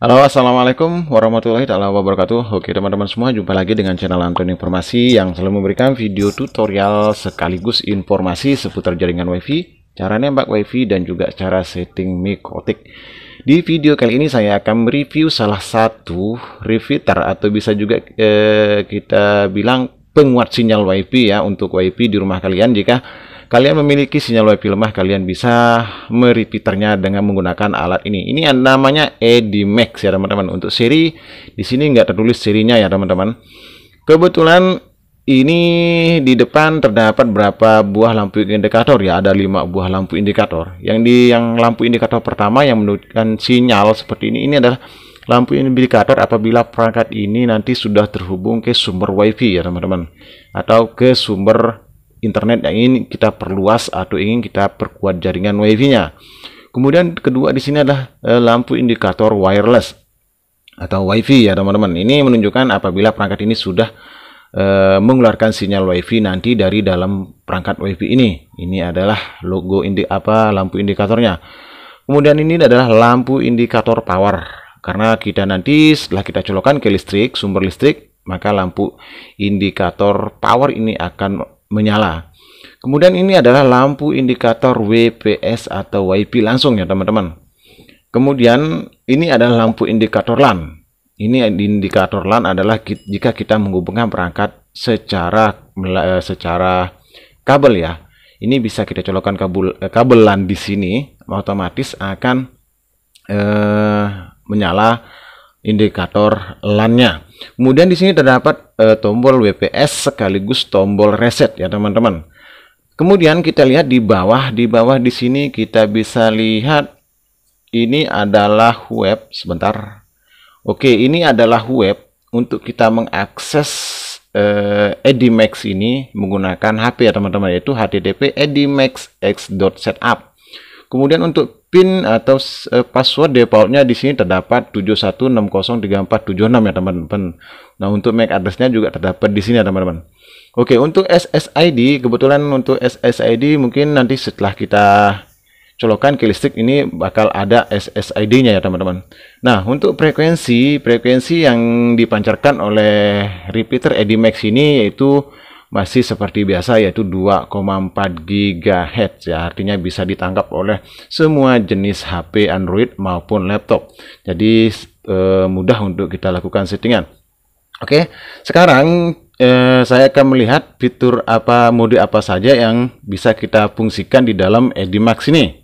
Halo, assalamualaikum warahmatullahi wabarakatuh. Oke teman-teman semua, jumpa lagi dengan channel Anton Informasi yang selalu memberikan video tutorial sekaligus informasi seputar jaringan WiFi, cara nembak WiFi dan juga cara setting mikrotik. Di video kali ini saya akan mereview salah satu repeater atau bisa juga kita bilang penguat sinyal WiFi ya untuk WiFi di rumah kalian. Jika kalian memiliki sinyal WiFi lemah, kalian bisa merepeaternya dengan menggunakan alat ini. Ini namanya Edimax ya teman-teman. Untuk seri di sini nggak tertulis serinya ya teman-teman. Kebetulan ini di depan terdapat berapa buah lampu indikator ya? Ada 5 buah lampu indikator. Yang lampu indikator pertama yang menunjukkan sinyal seperti ini adalah lampu indikator apabila perangkat ini nanti sudah terhubung ke sumber WiFi ya teman-teman, atau ke sumber internet yang ingin kita perluas atau ingin kita perkuat jaringan WiFi-nya. Kemudian kedua di sini adalah lampu indikator wireless atau WiFi ya teman-teman. Ini menunjukkan apabila perangkat ini sudah mengeluarkan sinyal WiFi nanti dari dalam perangkat WiFi ini. Ini adalah logo lampu indikatornya. Kemudian ini adalah lampu indikator power. Karena kita nanti setelah kita colokkan ke listrik, sumber listrik, maka lampu indikator power ini akan menyala. Kemudian ini adalah lampu indikator WPS atau WiFi langsung ya teman-teman. Kemudian ini adalah lampu indikator LAN. Ini indikator LAN adalah jika kita menghubungkan perangkat secara kabel ya. Ini bisa kita colokkan kabel LAN di sini, otomatis akan menyala indikator LAN-nya. Kemudian di sini terdapat tombol WPS sekaligus tombol reset ya teman-teman. Kemudian kita lihat di bawah di sini kita bisa lihat ini adalah web. Sebentar. Oke, ini adalah web untuk kita mengakses Edimax ini menggunakan HP ya teman-teman, yaitu http edimaxx.setup. Kemudian untuk PIN atau password defaultnya di sini terdapat 71603476 ya teman-teman. Nah, untuk MAC addressnya juga terdapat di sini ya teman-teman. Oke, untuk SSID, kebetulan untuk SSID mungkin nanti setelah kita colokan ke listrik ini bakal ada SSID-nya ya teman-teman. Nah, untuk frekuensi yang dipancarkan oleh repeater Edimax ini yaitu masih seperti biasa, yaitu 2,4 GHz ya, artinya bisa ditangkap oleh semua jenis HP Android maupun laptop. Jadi mudah untuk kita lakukan settingan. Oke, sekarang saya akan melihat fitur mode apa saja yang bisa kita fungsikan di dalam Edimax ini.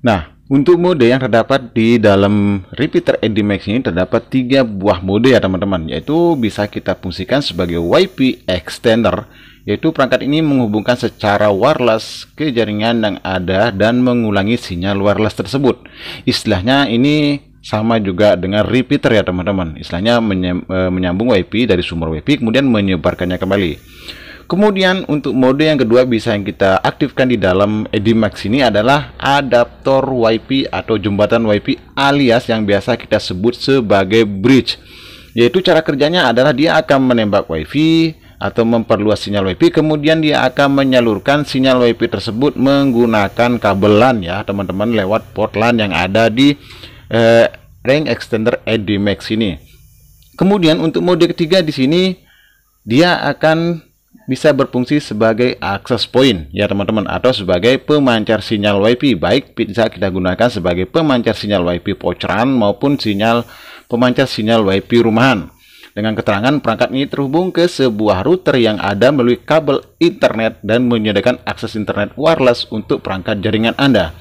Nah, untuk mode yang terdapat di dalam repeater Edimax ini terdapat 3 buah mode ya teman-teman, yaitu bisa kita fungsikan sebagai WiFi extender, yaitu perangkat ini menghubungkan secara wireless ke jaringan yang ada dan mengulangi sinyal wireless tersebut. Istilahnya ini sama juga dengan repeater ya teman-teman, istilahnya menyambung WiFi dari sumber WiFi kemudian menyebarkannya kembali. Kemudian untuk mode yang kedua bisa yang kita aktifkan di dalam Edimax ini adalah adaptor WiFi atau jembatan WiFi alias yang biasa kita sebut sebagai bridge. Yaitu cara kerjanya adalah dia akan menembak WiFi atau memperluas sinyal WiFi, kemudian dia akan menyalurkan sinyal WiFi tersebut menggunakan kabel LAN ya teman-teman, lewat port LAN yang ada di ring extender Edimax ini. Kemudian untuk mode ketiga di sini dia akan bisa berfungsi sebagai access point ya teman-teman, atau sebagai pemancar sinyal WiFi, baik bisa kita gunakan sebagai pemancar sinyal WiFi voucheran maupun pemancar sinyal WiFi rumahan. Dengan keterangan perangkat ini terhubung ke sebuah router yang ada melalui kabel internet dan menyediakan akses internet wireless untuk perangkat jaringan Anda.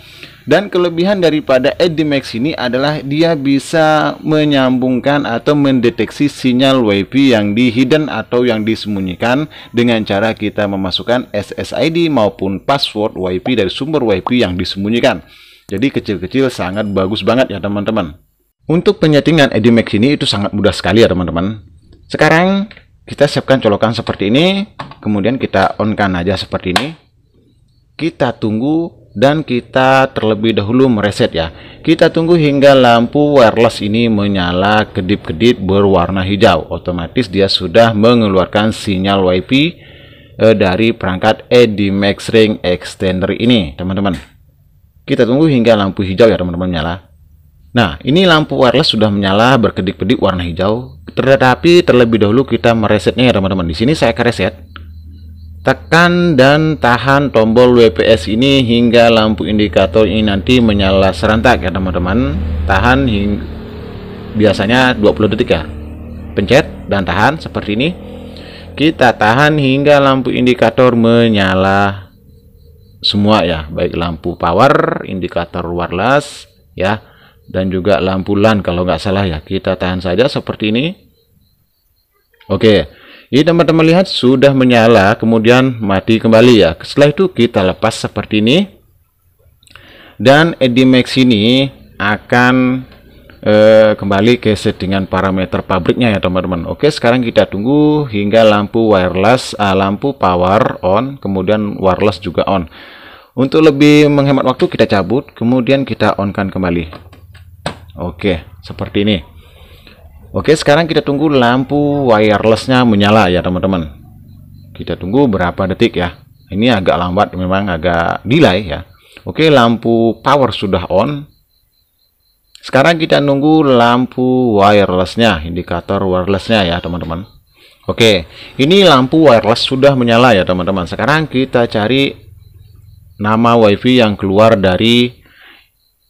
Dan kelebihan daripada Edimax ini adalah dia bisa menyambungkan atau mendeteksi sinyal WiFi yang di hidden atau yang disembunyikan dengan cara kita memasukkan SSID maupun password WiFi dari sumber WiFi yang disembunyikan. Jadi kecil-kecil sangat bagus banget ya teman-teman. Untuk penyetingan Edimax ini itu sangat mudah sekali ya teman-teman. Sekarang kita siapkan colokan seperti ini, kemudian kita on-kan aja seperti ini. Kita tunggu dan kita terlebih dahulu mereset ya. Kita tunggu hingga lampu wireless ini menyala kedip-kedip berwarna hijau. Otomatis dia sudah mengeluarkan sinyal WiFi dari perangkat Edimax Ring Extender ini teman-teman. Kita tunggu hingga lampu hijau ya teman-teman nyala. Nah, ini lampu wireless sudah menyala berkedip-kedip warna hijau. Tetapi terlebih dahulu kita meresetnya ya teman-teman. Di sini saya akan reset. Tekan dan tahan tombol WPS ini hingga lampu indikator ini nanti menyala serentak ya teman-teman. Tahan hingga biasanya 20 detik ya. Pencet dan tahan seperti ini. Kita tahan hingga lampu indikator menyala semua ya, baik lampu power, indikator wireless ya, dan juga lampu LAN kalau nggak salah ya. Kita tahan saja seperti ini. Oke, ini teman-teman lihat sudah menyala, kemudian mati kembali ya. Setelah itu kita lepas seperti ini, dan EDMAX ini akan kembali ke settingan parameter pabriknya ya teman-teman. Oke, sekarang kita tunggu hingga lampu wireless, lampu power on, kemudian wireless juga on. Untuk lebih menghemat waktu kita cabut, kemudian kita on-kan kembali. Oke, seperti ini. Oke, sekarang kita tunggu lampu wirelessnya menyala ya teman-teman. Kita tunggu berapa detik ya. Ini agak lambat, memang agak delay ya. Oke, lampu power sudah on. Sekarang kita nunggu lampu wirelessnya, indikator wirelessnya ya teman-teman. Oke, ini lampu wireless sudah menyala ya teman-teman. Sekarang kita cari nama WiFi yang keluar dari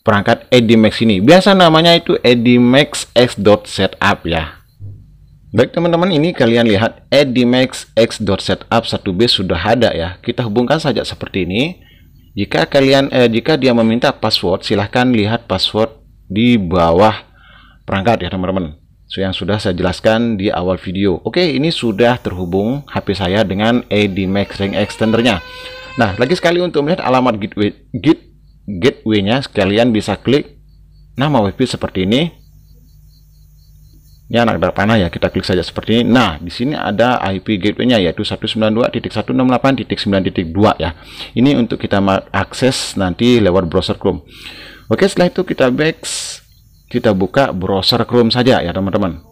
perangkat EDMAX ini. Biasa namanya itu EDMAX X.Setup ya. Baik teman-teman, ini kalian lihat EDMAX X.Setup 1B sudah ada ya. Kita hubungkan saja seperti ini. Jika dia meminta password, silahkan lihat password di bawah perangkat ya teman-teman, yang sudah saya jelaskan di awal video. Oke, ini sudah terhubung HP saya dengan EDMAX Ring Extendernya. Nah, lagi sekali untuk melihat alamat gateway-nya, kalian bisa klik nama WiFi seperti ini. Ini anak panah ya, kita klik saja seperti ini. Nah, di sini ada IP gateway-nya yaitu 192.168.9.2 ya. Ini untuk kita akses nanti lewat browser Chrome. Oke, setelah itu kita kita buka browser Chrome saja ya teman-teman.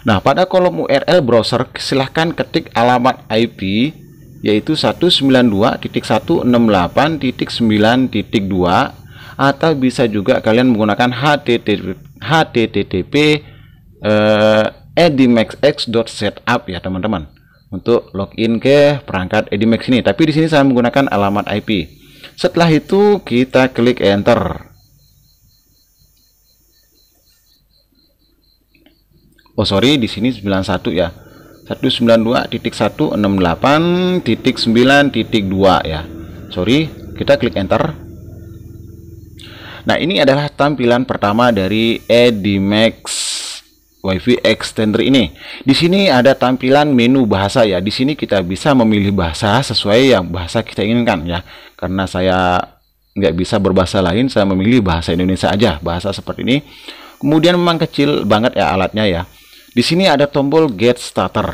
Nah, pada kolom URL browser silahkan ketik alamat IP yaitu 192.168.9.2, atau bisa juga kalian menggunakan http edmaxx.setup ya teman-teman untuk login ke perangkat EDMAX ini. Tapi di sini saya menggunakan alamat IP. Setelah itu kita klik enter. Oh sorry, di sini 91 ya. 192.168.9.2 ya. Sorry, kita klik enter. Nah, ini adalah tampilan pertama dari EDMAX WiFi Extender ini. Di sini ada tampilan menu bahasa ya. Di sini kita bisa memilih bahasa sesuai yang bahasa kita inginkan ya. Karena saya nggak bisa berbahasa lain, saya memilih bahasa Indonesia aja, bahasa seperti ini. Kemudian memang kecil banget ya alatnya ya. Di sini ada tombol Get Starter.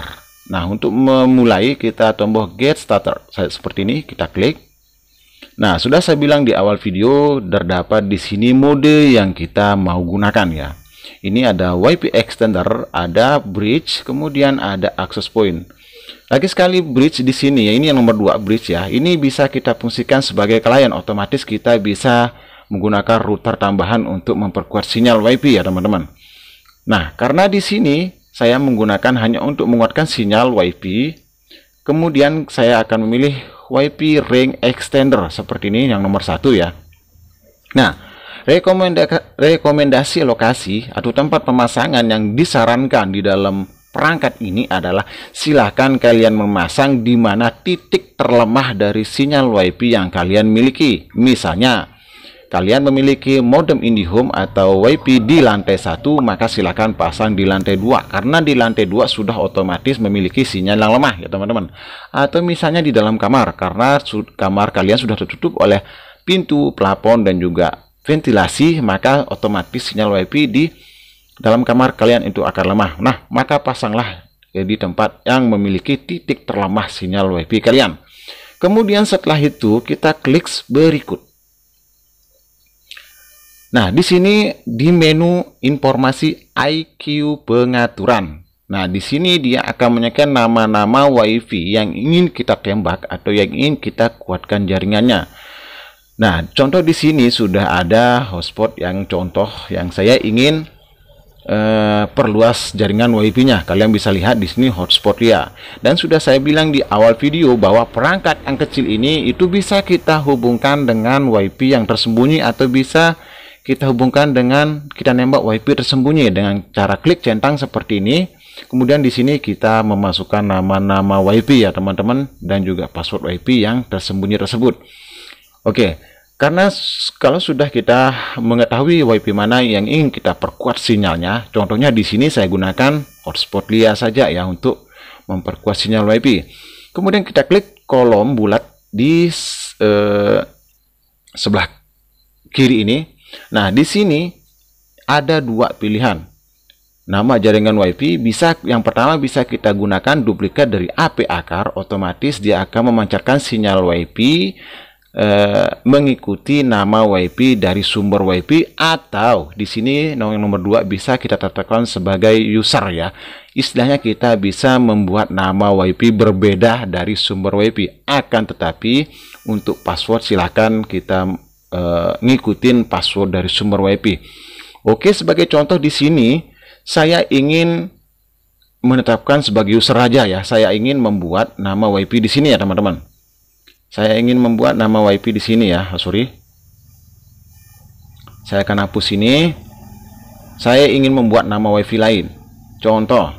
Nah, untuk memulai kita tombol Get Starter seperti ini, kita klik. Nah, sudah saya bilang di awal video, terdapat di sini mode yang kita mau gunakan ya. Ini ada WiFi Extender, ada Bridge, kemudian ada Access Point. Lagi sekali bridge di sini ya, ini yang nomor 2 bridge ya. Ini bisa kita fungsikan sebagai klien, otomatis kita bisa menggunakan router tambahan untuk memperkuat sinyal WiFi ya teman-teman. Nah, karena di sini saya menggunakan hanya untuk menguatkan sinyal WiFi, kemudian saya akan memilih WiFi Ring Extender seperti ini yang nomor 1 ya. Nah, rekomendasi lokasi atau tempat pemasangan yang disarankan di dalam perangkat ini adalah silahkan kalian memasang di mana titik terlemah dari sinyal WiFi yang kalian miliki. Misalnya kalian memiliki modem IndiHome atau WiFi di lantai 1, maka silahkan pasang di lantai 2, karena di lantai 2 sudah otomatis memiliki sinyal yang lemah ya teman-teman. Atau misalnya di dalam kamar, karena kamar kalian sudah tertutup oleh pintu, plafon, dan juga ventilasi, maka otomatis sinyal WiFi di dalam kamar kalian itu akan lemah. Nah, maka pasanglah di tempat yang memiliki titik terlemah sinyal WiFi kalian. Kemudian setelah itu kita klik berikut. Nah, di sini di menu informasi IQ pengaturan. Nah, di sini dia akan menyajikan nama-nama WiFi yang ingin kita tembak atau yang ingin kita kuatkan jaringannya. Nah, contoh di sini sudah ada hotspot yang contoh yang saya ingin perluas jaringan WiFi-nya. Kalian bisa lihat di sini hotspot ya. Dan sudah saya bilang di awal video bahwa perangkat yang kecil ini itu bisa kita hubungkan dengan WiFi yang tersembunyi, atau bisa kita hubungkan dengan kita nembak WiFi tersembunyi dengan cara klik centang seperti ini. Kemudian di sini kita memasukkan nama-nama WiFi ya teman-teman, dan juga password WiFi yang tersembunyi tersebut. Oke, karena kalau sudah kita mengetahui WiFi mana yang ingin kita perkuat sinyalnya, contohnya di sini saya gunakan hotspot LIA saja ya untuk memperkuat sinyal WiFi. Kemudian kita klik kolom bulat di sebelah kiri ini. Nah, di sini ada dua pilihan. Nama jaringan WiFi bisa, yang pertama bisa kita gunakan duplikat dari AP akar, otomatis dia akan memancarkan sinyal WiFi mengikuti nama WiFi dari sumber WiFi, atau di sini nomor 2 bisa kita tetapkan sebagai user ya. Istilahnya kita bisa membuat nama WiFi berbeda dari sumber WiFi. Akan tetapi untuk password silahkan kita ngikutin password dari sumber WiFi. Oke, sebagai contoh di sini saya ingin menetapkan sebagai user aja ya. Saya ingin membuat nama WiFi di sini ya teman-teman. Saya ingin membuat nama WiFi di sini ya. Sorry. Saya akan hapus ini. Saya ingin membuat nama WiFi lain. Contoh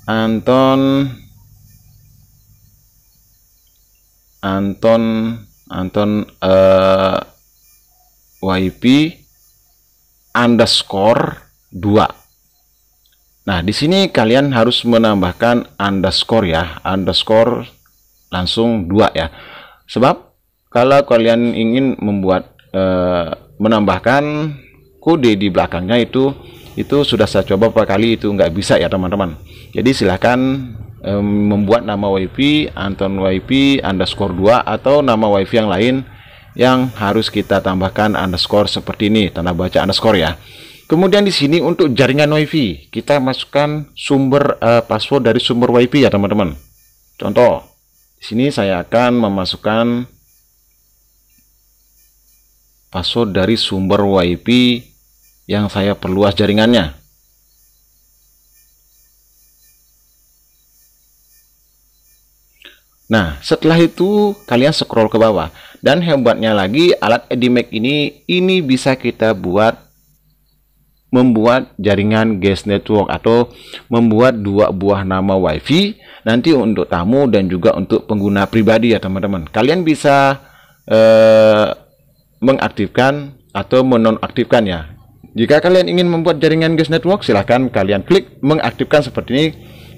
Anton WiFi _2. Nah, di sini kalian harus menambahkan underscore ya, underscore langsung 2 ya. Sebab kalau kalian ingin membuat menambahkan kode di belakangnya itu sudah saya coba beberapa kali, itu nggak bisa ya teman-teman. Jadi silahkan membuat nama WiFi Anton WiFi _2 atau nama WiFi yang lain yang harus kita tambahkan underscore seperti ini, tanda baca underscore ya. Kemudian di sini untuk jaringan WiFi kita masukkan sumber password dari sumber WiFi ya teman-teman. Contoh di sini saya akan memasukkan password dari sumber WiFi yang saya perluas jaringannya. Nah, setelah itu kalian scroll ke bawah, dan hebatnya lagi alat EDMAC ini bisa kita membuat jaringan guest network atau membuat 2 buah nama WiFi nanti untuk tamu dan juga untuk pengguna pribadi ya teman-teman. Kalian bisa mengaktifkan atau menonaktifkan ya. Jika kalian ingin membuat jaringan guest network, silahkan kalian klik mengaktifkan seperti ini.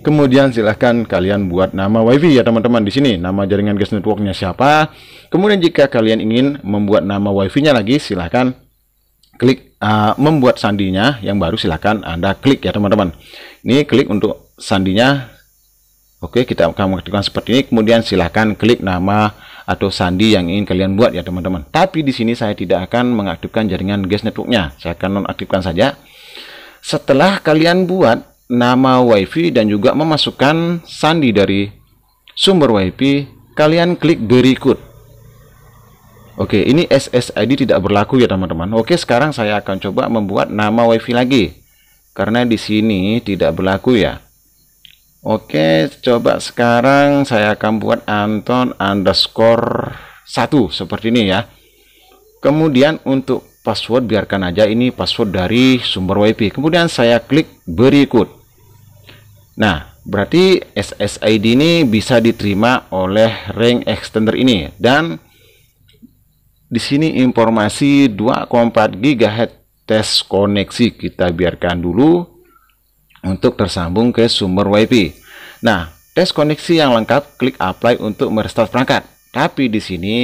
Kemudian silahkan kalian buat nama WiFi ya teman-teman. Di sini nama jaringan guest networknya siapa. Kemudian jika kalian ingin membuat nama WiFi-nya lagi, silahkan klik membuat sandinya yang baru, silahkan Anda klik ya teman-teman. Ini klik untuk sandinya. Oke, kita akan mengaktifkan seperti ini. Kemudian silahkan klik nama atau sandi yang ingin kalian buat ya teman-teman. Tapi di sini saya tidak akan mengaktifkan jaringan guest networknya. Saya akan nonaktifkan saja. Setelah kalian buat nama WiFi dan juga memasukkan sandi dari sumber WiFi, kalian klik berikut. Oke, ini SSID tidak berlaku ya teman-teman. Oke, sekarang saya akan coba membuat nama WiFi lagi karena di sini tidak berlaku ya. Oke, coba sekarang saya akan buat Anton _1 seperti ini ya. Kemudian untuk password biarkan aja ini password dari sumber WiFi. Kemudian saya klik berikut. Nah, berarti SSID ini bisa diterima oleh ring extender ini, dan di sini informasi 2,4 GHz tes koneksi kita biarkan dulu untuk tersambung ke sumber WiFi. Nah, tes koneksi yang lengkap, klik apply untuk merestart perangkat. Tapi di sini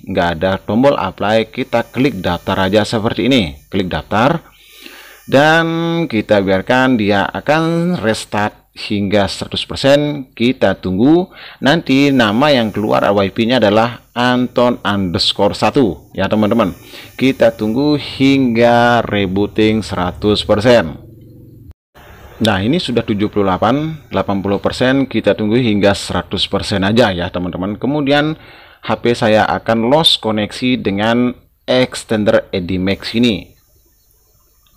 nggak ada tombol apply, kita klik daftar aja seperti ini. Klik daftar dan kita biarkan dia akan restart hingga 100%. Kita tunggu, nanti nama yang keluar WiFi-nya adalah Anton _1 ya teman-teman. Kita tunggu hingga rebooting 100%. Nah, ini sudah 78, 80%, kita tunggu hingga 100% aja ya teman-teman. Kemudian HP saya akan lost koneksi dengan extender Edimax ini.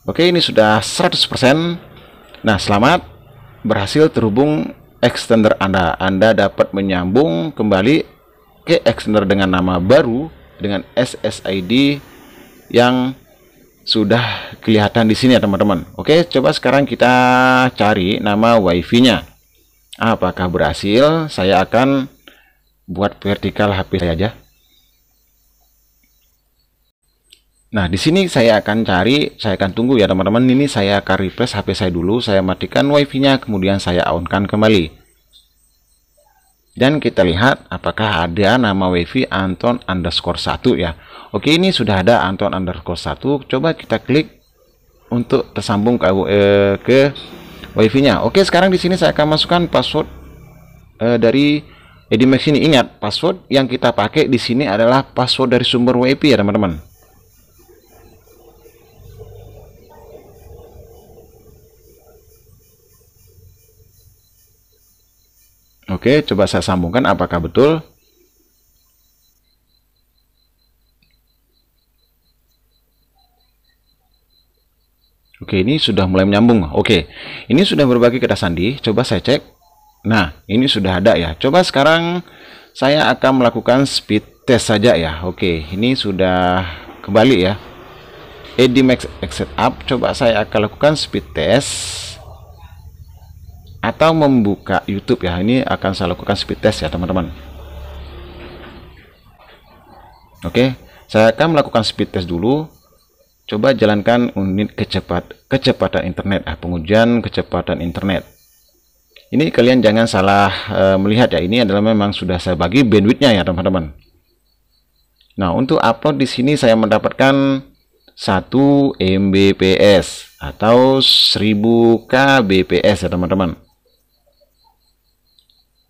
Oke, ini sudah 100%. Nah, selamat berhasil terhubung extender Anda. Anda dapat menyambung kembali ke extender dengan nama baru dengan SSID yang sudah kelihatan di sini ya teman-teman. Oke, coba sekarang kita cari nama WiFi-nya. Apakah berhasil? Saya akan buat vertikal HP saya aja. Nah, di sini saya akan tunggu ya teman-teman. Ini saya akan refresh HP saya dulu, saya matikan WiFi-nya, kemudian saya on-kan kembali. Dan kita lihat apakah ada nama WiFi Anton_1 ya. Oke, ini sudah ada Anton_1. Coba kita klik untuk tersambung ke WiFi-nya. Oke, sekarang di sini saya akan masukkan password dari Edimax ini. Ingat, password yang kita pakai di sini adalah password dari sumber WiFi ya teman-teman. Oke, coba saya sambungkan apakah betul. Oke, ini sudah mulai menyambung. Oke, ini sudah berbagi ke data sandi. Coba saya cek. Nah, ini sudah ada ya. Coba sekarang saya akan melakukan speed test saja ya. Oke, ini sudah kembali ya. Edimax exit up. Coba saya akan lakukan speed test atau membuka YouTube ya. Ini akan saya lakukan speed test ya teman-teman. Oke, saya akan melakukan speed test dulu. Coba jalankan unit kecepatan internet, pengujian kecepatan internet. Ini kalian jangan salah melihat ya. Ini adalah memang sudah saya bagi bandwidthnya ya teman-teman. Nah, untuk upload di sini saya mendapatkan 1 Mbps atau 1000 kbps ya teman-teman.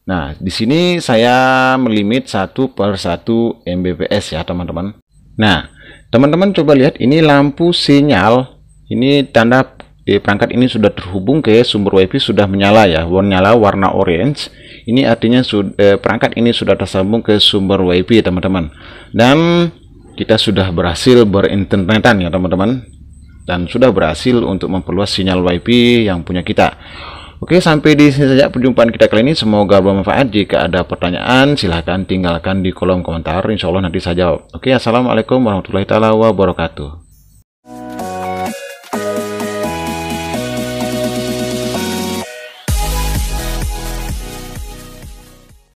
Nah, di sini saya melimit 1/1 Mbps ya teman-teman. Nah, teman-teman coba lihat ini lampu sinyal. Ini tanda perangkat ini sudah terhubung ke sumber WiFi, sudah menyala ya, warna orange. Ini artinya perangkat ini sudah tersambung ke sumber WiFi teman-teman. Dan kita sudah berhasil berinternetan ya teman-teman. Dan sudah berhasil untuk memperluas sinyal WiFi yang punya kita. Oke, sampai di sini saja perjumpaan kita kali ini. Semoga bermanfaat. Jika ada pertanyaan, silahkan tinggalkan di kolom komentar. Insya Allah nanti saya jawab. Oke, assalamualaikum warahmatullahi wabarakatuh.